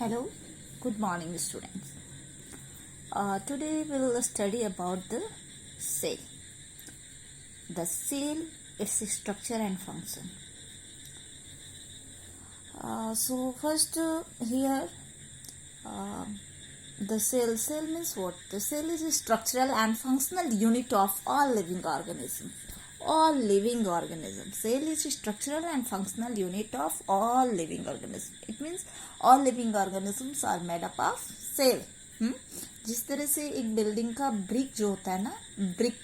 Hello, good morning, students. Today we will study about the cell. The cell, its structure and function. So first here, uh, the cell. Cell means what? The cell is a structural and functional unit of all living organisms. All living organisms. Cell is a structural and functional unit of all living organisms. It means all living organisms are made up of cell. जिस तरह से एक building का brick जो होता है ना, brick,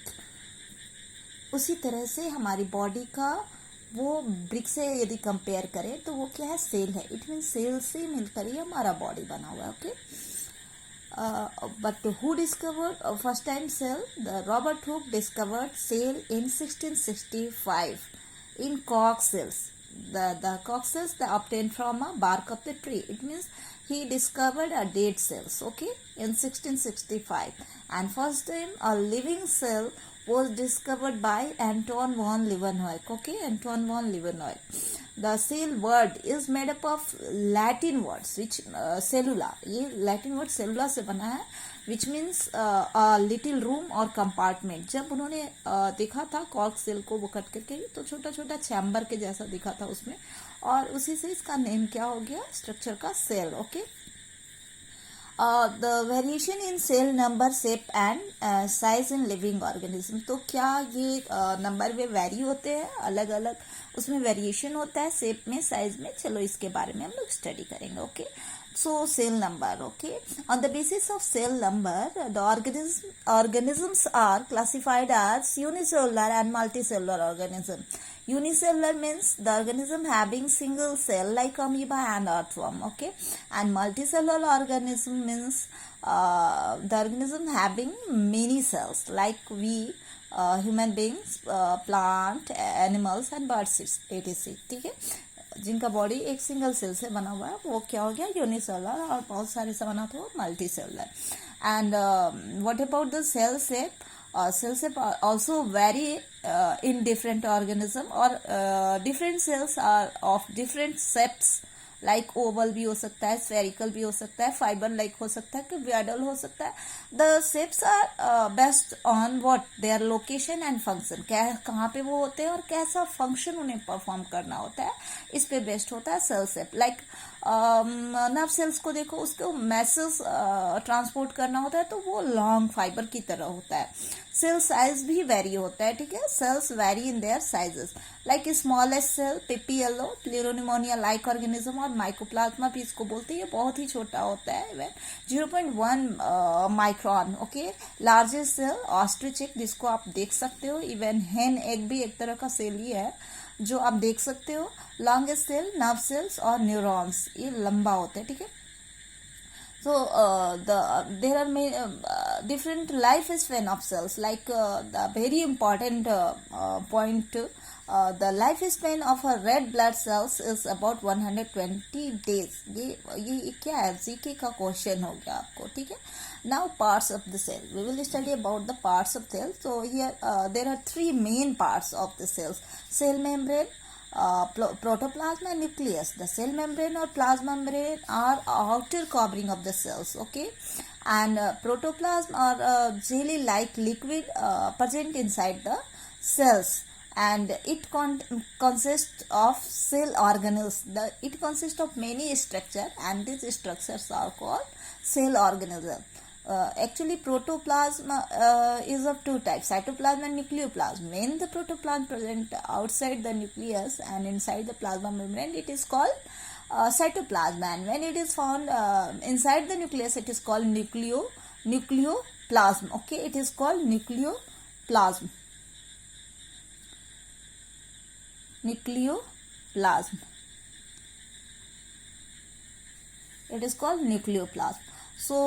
उसी तरह से हमारी बॉडी का वो ब्रिक से यदि कंपेयर करें तो वो क्या है? सेल है. इट मीन सेल से मिलकर ही हमारा बॉडी बना हुआ है. Okay. But who discovered first time cell? The Robert Hooke discovered cell in 1665 in cork cells. The cork cells they obtained from a bark of the tree. It means he discovered a dead cells. Okay, in 1665, and first time a living cell was discovered by Anton von Leeuwenhoek. Okay, Anton von Leeuwenhoek. The cell word is made up of Latin words which cellula. ये Latin word cellula से बना है, which means a little room or compartment. जब उन्होंने देखा था cork cell को वो कट करके तो छोटा छोटा चैम्बर के जैसा दिखा था उसमें, और उसी से इसका नेम क्या हो गया? स्ट्रक्चर का cell. Okay. The variation in cell number, shape and size in living organism. तो क्या ये नंबर में वेरी होते हैं? अलग अलग उसमें वेरिएशन होता है, शेप में, साइज में. चलो इसके बारे में हम लोग स्टडी करेंगे. Okay. So cell number. Okay. On the basis of cell number, the organisms are classified as unicellular and multicellular organism. Unicellular means the organism having single cell like amoeba and earthworm. Okay. And multicellular organism means the organism having many cells like we, human beings, plant, animals and birds, etc. ठीक है. जिनका body एक single cell से बना हुआ है वो क्या हो गया? यूनिसेलुलर. और बहुत सारे से बना था वो multicellular. And what about the cell shape? Cell shape also vary in different organism, or different cells are of different shapes. Like Oval भी हो सकता है, स्फेरिकल भी हो सकता है, फाइबर लाइक हो सकता है, क्यूबियडल हो सकता है. The shapes are based on what their location and function. क्या कहाँ पे वो होते हैं और कैसा फंक्शन उन्हें परफॉर्म करना होता है, इस पे बेस्ड होता है cell shape. Like nerve cells को देखो, उसको मैसेज ट्रांसपोर्ट करना होता है तो वो लॉन्ग फाइबर की तरह होता है. सेल साइज भी वेरी होता है. ठीक है. Cells very in their sizes. Like smallest cell PPLO, pleuropneumonia like organism, और माइकोप्लाज्मा भी इसको बोलते हैं. ये बहुत ही छोटा होता है, even 0.1 micron. Okay. Largest cell ostrich egg, जिसको आप देख सकते हो. इवन हेन एग भी एक तरह का सेल ही है जो आप देख सकते हो. लॉन्गेस्ट सेल नर्व सेल्स और न्यूरॉन्स, ये लंबा होता है. ठीक है. So there are different lifespan of cells. Like the very important point, the lifespan of a red blood cells is about 120 days. ये क्या है? जीके का क्वेश्चन हो गया आपको. ठीक है. Now parts of the cell. We will study about the parts of cells. So here there are three main parts of the cells: cell membrane, protoplasm and nucleus. The cell membrane or plasma membrane are outer covering of the cells. Okay. And protoplasm are jelly like liquid present inside the cells, and it consists of cell organelles. It consists of many structures, and these structures are called cell organelles. Actually protoplasm is of two types: cytoplasm and nucleoplasm. When the protoplasm present outside the nucleus and inside the plasma membrane, it is called cytoplasm, and when it is found inside the nucleus, it is called nucleoplasm. Okay. It is called nucleoplasm. It is called nucleoplasm. So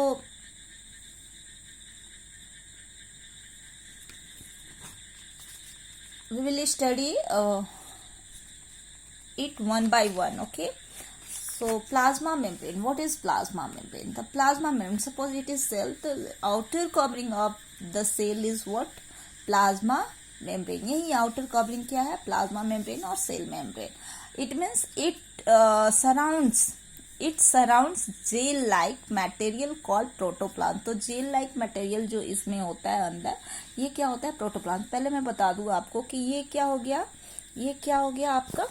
we will study it one by one. Okay. So plasma membrane. What is plasma membrane? The plasma membrane, suppose it is cell, the outer covering of the cell is what? Plasma membrane. यही outer covering क्या है? Plasma membrane or cell membrane. It means it surrounds it surrounds gel like material called protoplasm. तो gel like material जो इसमें होता है अंदर, ये क्या होता है? प्रोटोप्लाज्म। पहले मैं बता दूं आपको कि ये क्या हो गया, ये क्या हो गया आपका,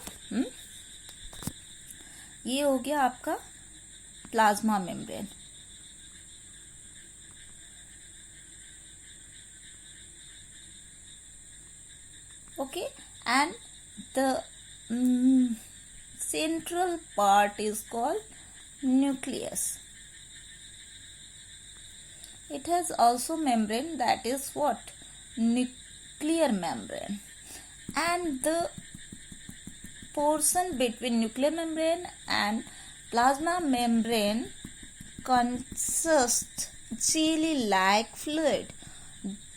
ये हो गया आपका plasma membrane. Okay, and the central part is called nucleus. It has also membrane, that is what? Nuclear membrane. And the portion between nuclear membrane and plasma membrane consists jelly-like fluid.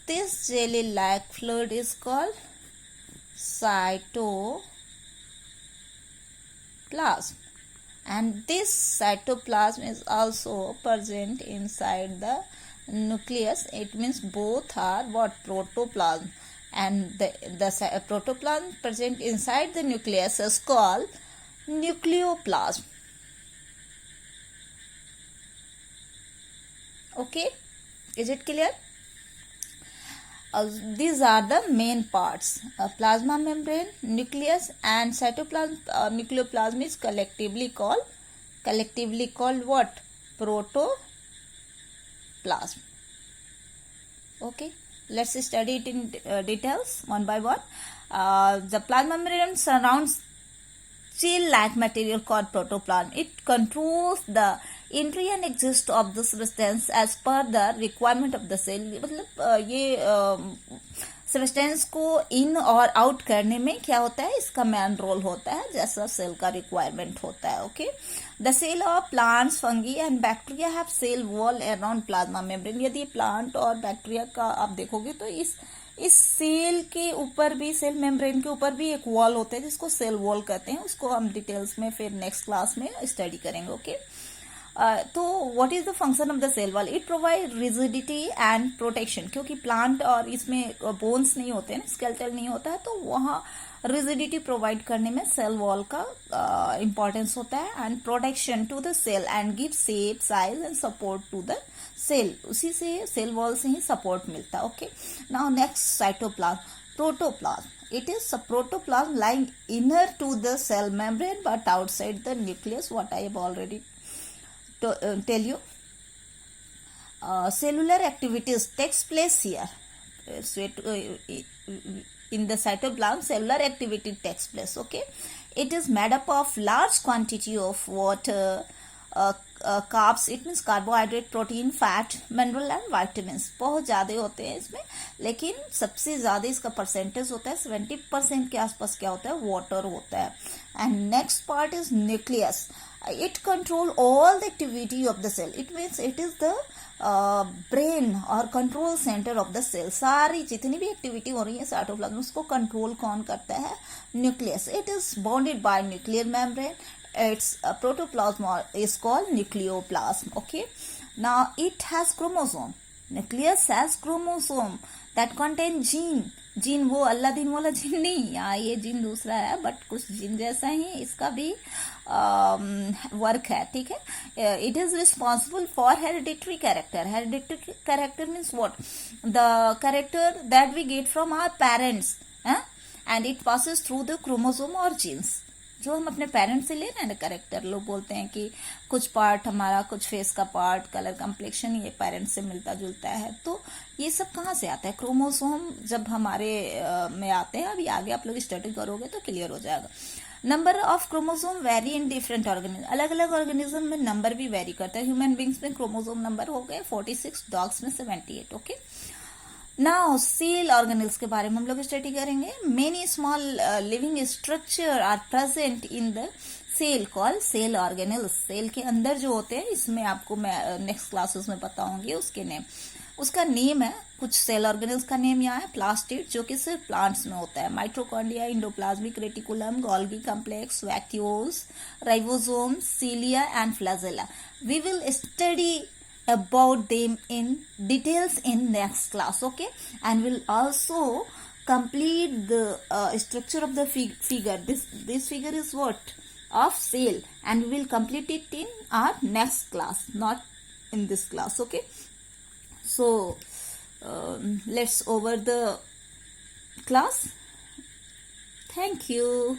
This jelly-like fluid is called cytoplasm, and this cytoplasm is also present inside the nucleus. It means both are what? Protoplasm, and the protoplasm present inside the nucleus is called nucleoplasm. Okay, is it clear? These are the main parts: plasma membrane, nucleus, and cytoplasm. Nucleoplasm is collectively called what? Protoplasm. Okay, let's study it in details one by one. The plasma membrane surrounds gel-like material called protoplasm. It controls the entry and exit of the substance as per the requirement of the cell. मतलब ये substance को इन और out करने में क्या होता है? इसका मेन रोल होता है, जैसा सेल का रिक्वायरमेंट होता है. Okay, the cell of plants, fungi and bacteria have cell wall around plasma membrane. यदि प्लांट और बैक्टीरिया का आप देखोगे तो इस सेल के ऊपर भी, सेल मेम्ब्रेन के ऊपर भी एक वॉल होता है जिसको सेल वॉल कहते हैं. उसको हम डिटेल्स में फिर नेक्स्ट क्लास में स्टडी करेंगे. ओके, तो what is the function of the cell wall? It provide rigidity and protection. क्योंकि प्लांट और इसमें बोन्स नहीं होते हैं, स्केलेटल नहीं होता है, तो वहाँ रिजिडिटी प्रोवाइड करने में सेल वॉल का इंपॉर्टेंस होता है. And protection to the cell and give shape, size and support to the cell. उसी से सेल वॉल से ही सपोर्ट मिलता है. Okay, now next, cytoplasm, protoplasm. It is a protoplasm lying inner to the cell membrane but outside the nucleus. What I have already tell you. Cellular activities takes place here. In the cytoplasm, cellular activity takes place. Okay, it is made up of large quantity of water, carbs, it means carbohydrate, protein, fat, mineral and vitamins. बहुत ज़्यादा होते हैं इसमें, लेकिन सबसे ज़्यादा इसका percentage होता है 70% के आसपास क्या होता है? वाटर होता है. And next part is nucleus. It control all the activity of the cell. It means it is the brain or control center of the cell. सारी जितनी भी एक्टिविटी हो रही है साइटोप्लाज्म, उसको कंट्रोल कौन करता है? Nucleus. It is bounded by nuclear membrane. Its protoplasm is called nucleoplasm. Okay, now it has chromosome. Nucleus has chromosome that contain gene. Gene वो अल्लादीन वाला जीन नहीं, यहाँ ये जीन दूसरा है, बट कुछ जीन जैसा ही इसका भी वर्क है. ठीक है, it is responsible for hereditary character. Hereditary character means what? The character that we get from our parents, and it passes through the chromosome और जीन्स. जो हम अपने पेरेंट्स से ले रहे हैं ना कैरेक्टर, लोग बोलते हैं कि कुछ पार्ट हमारा, कुछ फेस का पार्ट, कलर, कम्प्लेक्शन, ये पेरेंट्स से मिलता जुलता है. तो ये सब कहाँ से आता है? क्रोमोसोम जब हमारे में आते हैं. अभी आगे आप लोग स्टडी करोगे तो क्लियर हो जाएगा. Number of chromosome very in different organism. अलग अलग ऑर्गेनिज्म में नंबर भी वेरी करता है. ह्यूमन बींग्स में क्रोमोसोम नंबर हो गए 46, डॉग्स में 78. ओके, नाउ सेल ऑर्गेनल्स के बारे में हम लोग स्टडी करेंगे. Many small living structure are present in the cell call cell organelles. Cell के अंदर जो होते हैं, इसमें आपको मैं नेक्स्ट क्लासेस में बताऊंगी उसके नेम. उसका नेम है, कुछ सेल ऑर्गेनल्स का नेम यहाँ है. प्लास्टिड, जो कि सिर्फ प्लांट्स में होता है. Mitochondria, endoplasmic reticulum, Golgi complex, vacuoles, ribosome, cilia and flagella. We will study about them in details in next class. Okay, and we'll also complete the structure of the figure. This figure is what? of cell, and we will complete it in our next class, not in this class. Okay, so let's over the class. Thank you.